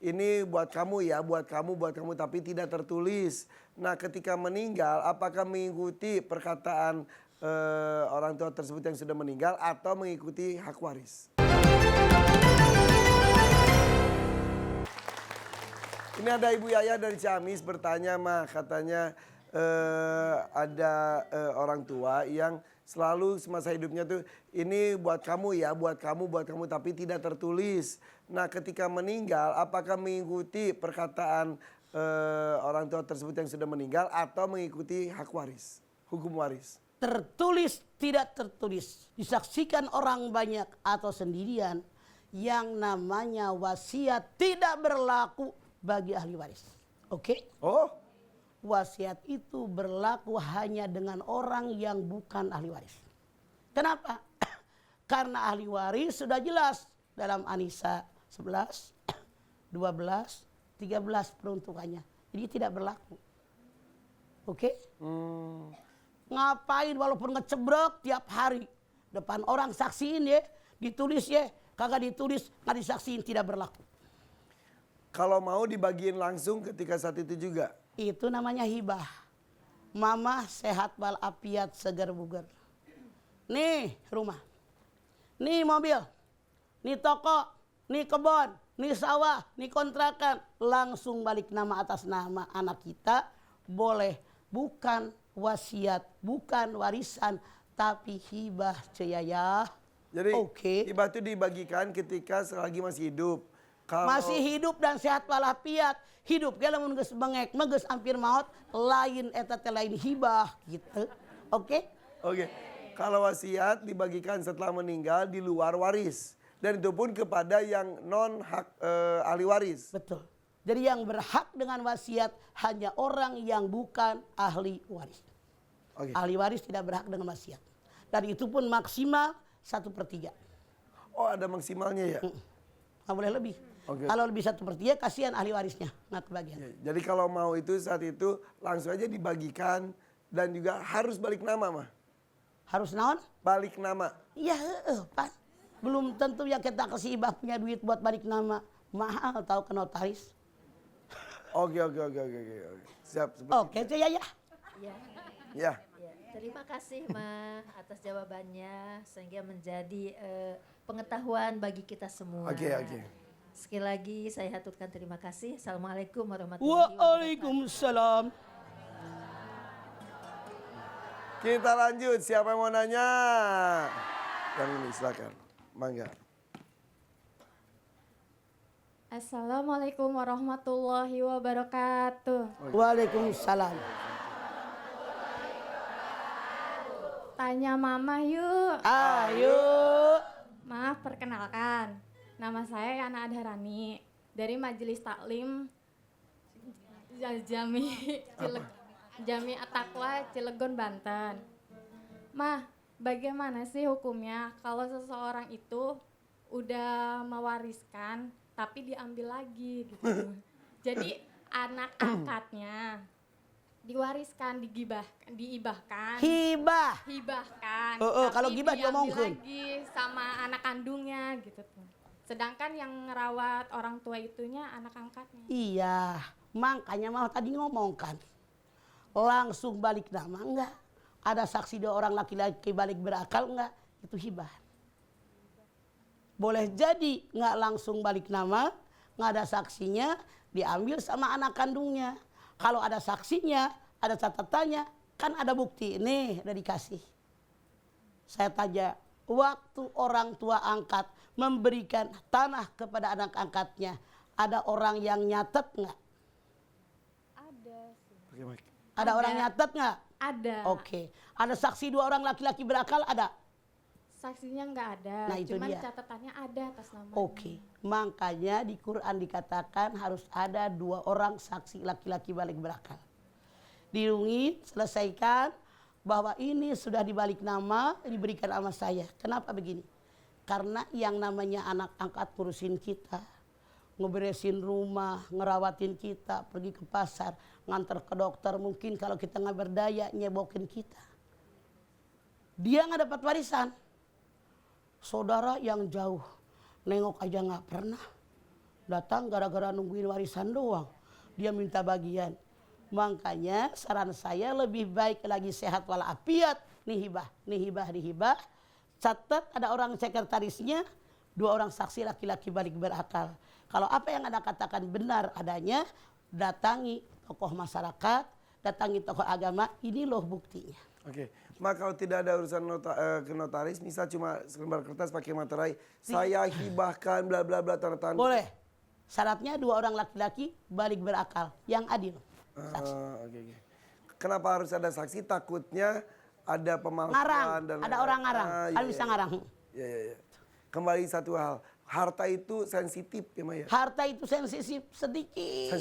ini buat kamu ya, buat kamu, tapi tidak tertulis. Nah, ketika meninggal, apakah mengikuti perkataan orang tua tersebut yang sudah meninggal atau mengikuti hak waris? Ini ada Ibu Yaya dari Ciamis bertanya, mah katanya ada orang tua yang selalu semasa hidupnya tuh ini buat kamu ya, buat kamu, tapi tidak tertulis. Nah, ketika meninggal, apakah mengikuti perkataan orang tua tersebut yang sudah meninggal atau mengikuti hak waris, hukum waris? Tertulis, tidak tertulis, disaksikan orang banyak atau sendirian, yang namanya wasiat tidak berlaku bagi ahli waris. Oke? Oh, Wasiat itu berlaku hanya dengan orang yang bukan ahli waris. Kenapa? Karena ahli waris sudah jelas dalam An-Nisa 11, 12, 13 peruntukannya. Jadi tidak berlaku. Oke? Ngapain walaupun ngecebrok tiap hari depan orang saksiin ya, ditulis ya, kagak ditulis nggak disaksiin, tidak berlaku. kalau mau dibagiin langsung ketika saat itu juga? Itu namanya hibah. Mama sehat walafiat segar bugar. Nih rumah, nih mobil, nih toko, nih kebun, nih sawah, nih kontrakan, langsung balik nama atas nama anak kita. Boleh, bukan wasiat, bukan warisan, tapi hibah ceyayah. Jadi Oke. hibah itu dibagikan ketika selagi masih hidup. Masih hidup dan sehat walafiat. Hidup dia lamun geus bengek, geus hampir maut, lain eta teh lain hibah gitu. Oke? Oke. Kalau wasiat dibagikan setelah meninggal di luar waris, dan itu pun kepada yang non hak ahli waris. Betul. Jadi yang berhak dengan wasiat hanya orang yang bukan ahli waris. Oke. Ahli waris tidak berhak dengan wasiat. Dan itu pun maksimal 1/3. Oh, ada maksimalnya ya? Nggak boleh lebih. Oke. Kalau lebih 1/3 kasihan ahli warisnya, nggak kebagian. Ya, jadi kalau mau itu saat itu langsung aja dibagikan dan juga harus balik nama mah. Harus naon? Balik nama. Iya, Pak. Belum tentu yang kita kasih hibah punya duit buat balik nama. Mahal tahu ke notaris. Oke. Siap. Oke, itu ya. Ya, Ya. ya. Terima kasih Ma atas jawabannya sehingga menjadi pengetahuan bagi kita semua. Oke. Sekali lagi saya haturkan terima kasih. Assalamualaikum warahmatullahi wabarakatuh. Waalaikumsalam. Kita lanjut. Siapa yang mau nanya? Yang ini silakan. Mangga. Assalamualaikum warahmatullahi wabarakatuh. Waalaikumsalam. Tanya mama yuk. Ayo. Maaf, perkenalkan. Nama saya Yana Adharani dari Majelis Taklim Jami At-Taqwa Cilegon, Banten. Mah, bagaimana sih hukumnya kalau seseorang itu udah mewariskan tapi diambil lagi gitu. Jadi anak angkatnya diwariskan, diibahkan. Hibahkan. Kalau tapi gibah diambil diomongkeun. lagi sama anak kandungnya gitu tuh. Sedangkan yang ngerawat orang tua itunya anak angkatnya. Iya, makanya mau tadi ngomongkan. Langsung balik nama enggak? Ada saksi 2 orang laki-laki balik berakal enggak? Itu hibah. Boleh jadi enggak langsung balik nama, enggak ada saksinya, diambil sama anak kandungnya. Kalau ada saksinya, ada catatannya, kan ada bukti. Nih, udah dikasih. Saya tanya, waktu orang tua angkat memberikan tanah kepada anak angkatnya, ada orang yang nyatet nggak? Ada sih. Ada orang nyatet nggak? Ada. Oke. Ada saksi 2 orang laki-laki berakal, ada? Saksinya nggak ada, Nah, itu cuman dia. catatannya ada atas nama. Oke. Makanya di Quran dikatakan harus ada 2 orang saksi laki-laki balik berakal. Dirungit, selesaikan bahwa ini sudah dibalik nama, diberikan sama saya. Kenapa begini? Karena yang namanya anak angkat ngurusin kita, ngeberesin rumah, ngerawatin kita, pergi ke pasar, nganter ke dokter, mungkin kalau kita nggak berdaya nyebokin kita. Dia nggak dapat warisan. Saudara yang jauh, nengok aja nggak pernah. Datang gara-gara nungguin warisan doang. Dia minta bagian. Makanya saran saya lebih baik lagi sehat walafiat. Nih hibah. Catat ada orang sekretarisnya, 2 orang saksi laki-laki balik berakal. Kalau apa yang Anda katakan benar adanya, datangi tokoh masyarakat, datangi tokoh agama, ini loh buktinya. Oke, maka kalau tidak ada urusan ke notaris, misal cuma selembar kertas pakai materai, saya hibahkan bla bla bla tanda tangan. Boleh. Syaratnya 2 orang laki-laki balik berakal, yang adil. Oke. Kenapa harus ada saksi? Takutnya ada pemalsuan Ngarang, dan ada orang ngarang. Kalian bisa ngarang. Iya. Kembali satu hal, harta itu sensitif ya Maya. Harta itu sensitif sedikit.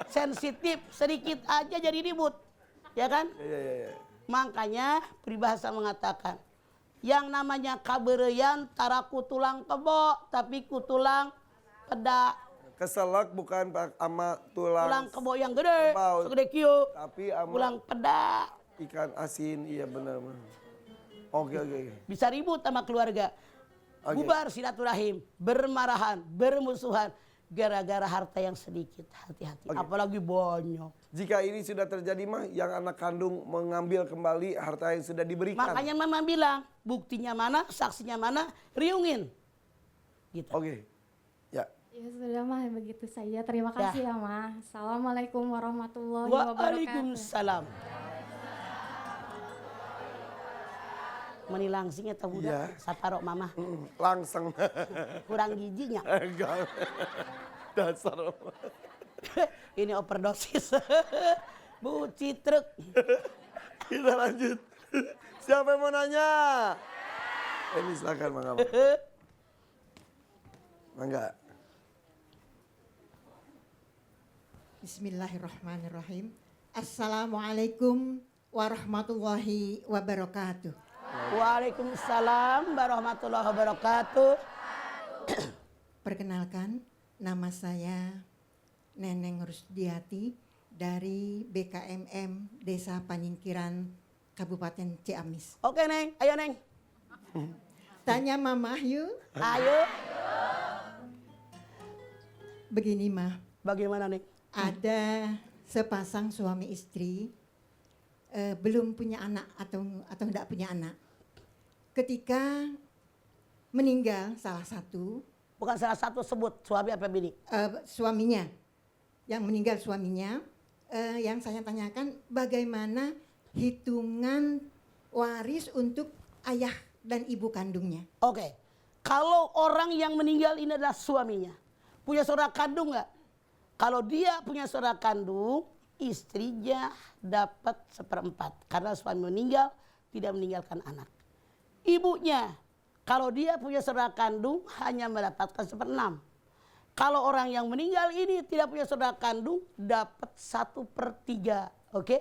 Sensitif sedikit aja jadi ribut. Ya kan? Iya. Makanya peribahasa mengatakan, yang namanya kabereyan taraku tulang kebo, tapi ku tulang peda. Keselak bukan ama tulang. Tulang kebo yang gede, Kebau. segede kio. Tapi ama Tulang peda. ikan asin, iya benar. Oke. Bisa ribut sama keluarga. Oke. Bubar silaturahim, bermarahan, bermusuhan. Gara-gara harta yang sedikit. Hati-hati, Oke. apalagi banyak. Jika ini sudah terjadi mah, yang anak kandung mengambil kembali harta yang sudah diberikan. Makanya mama bilang, buktinya mana, saksinya mana, riungin. Gitu. Oke. Ya. Ya sudah mah begitu saja. Terima kasih ya mah. Assalamualaikum warahmatullahi wabarakatuh. Waalaikumsalam. Meni langsingnya tahu Iya. budak, saparok mama. Langsung. Kurang gizinya. Enggak. Dasar. Ini overdosis. Bu Citruk. Kita lanjut. Siapa yang mau nanya? Ini silakan Mangga. Mangga. Bismillahirrahmanirrahim. Assalamualaikum warahmatullahi wabarakatuh. Waalaikumsalam warahmatullahi wabarakatuh. Perkenalkan, nama saya Neneng Rusdiati dari BKMM Desa Panyingkiran, Kabupaten Ciamis. Oke Neng, ayo Neng. Tanya Mama yuk. Ayo. Begini Mah, Bagaimana Neng? ada sepasang suami istri belum punya anak atau tidak punya anak. Ketika meninggal salah satu, Bukan salah satu sebut, suami apa bini? suaminya, yang meninggal suaminya, yang saya tanyakan bagaimana hitungan waris untuk ayah dan ibu kandungnya. Oke, kalau orang yang meninggal ini adalah suaminya, punya saudara kandung nggak? Kalau dia punya saudara kandung, istrinya dapat 1/4 karena suami meninggal tidak meninggalkan anak. Ibunya, kalau dia punya saudara kandung hanya mendapatkan 1/6. Kalau orang yang meninggal ini tidak punya saudara kandung dapat 1/3, oke?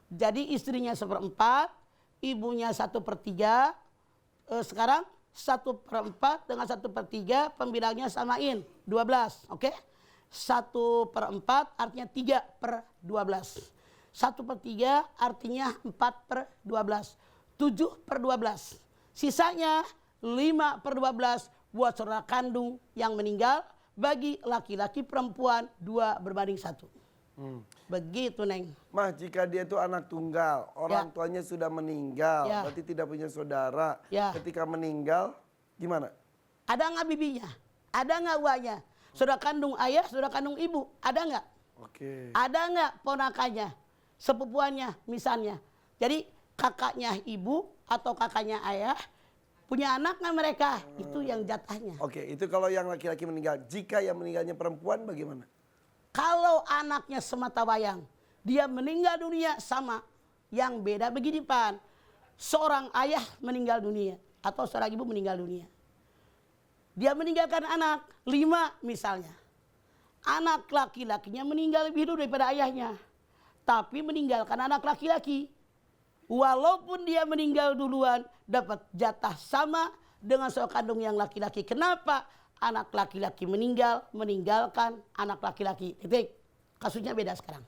Jadi istrinya 1/4, ibunya 1/3. Sekarang 1/4 dengan 1/3 pembilangnya samain 12, oke? 1/4 artinya 3/12. 1/3 artinya 4/12. 7/12. Sisanya 5/12 buat saudara kandung yang meninggal. Bagi laki-laki perempuan 2/1. Begitu Neng. Mah, jika dia itu anak tunggal, orang tuanya sudah meninggal, Ya. berarti tidak punya saudara. Ya. Ketika meninggal, gimana? Ada nggak bibinya? Ada nggak uangnya? Saudara kandung ayah, saudara kandung ibu, ada nggak? Oke. Ada nggak ponakannya, sepupuannya misalnya. Jadi kakaknya ibu atau kakaknya ayah punya anak nggak mereka? Itu yang jatahnya. Oke, itu kalau yang laki-laki meninggal. Jika yang meninggalnya perempuan bagaimana? Kalau anaknya semata wayang, dia meninggal dunia sama. Yang beda begini Pan. Seorang ayah meninggal dunia atau seorang ibu meninggal dunia. Dia meninggalkan anak 5 misalnya. Anak laki-lakinya meninggal lebih dulu daripada ayahnya. Tapi meninggalkan anak laki-laki. Walaupun dia meninggal duluan dapat jatah sama dengan saudara kandung yang laki-laki. Kenapa? Anak laki-laki meninggalkan anak laki-laki. Titik. Kasusnya beda sekarang.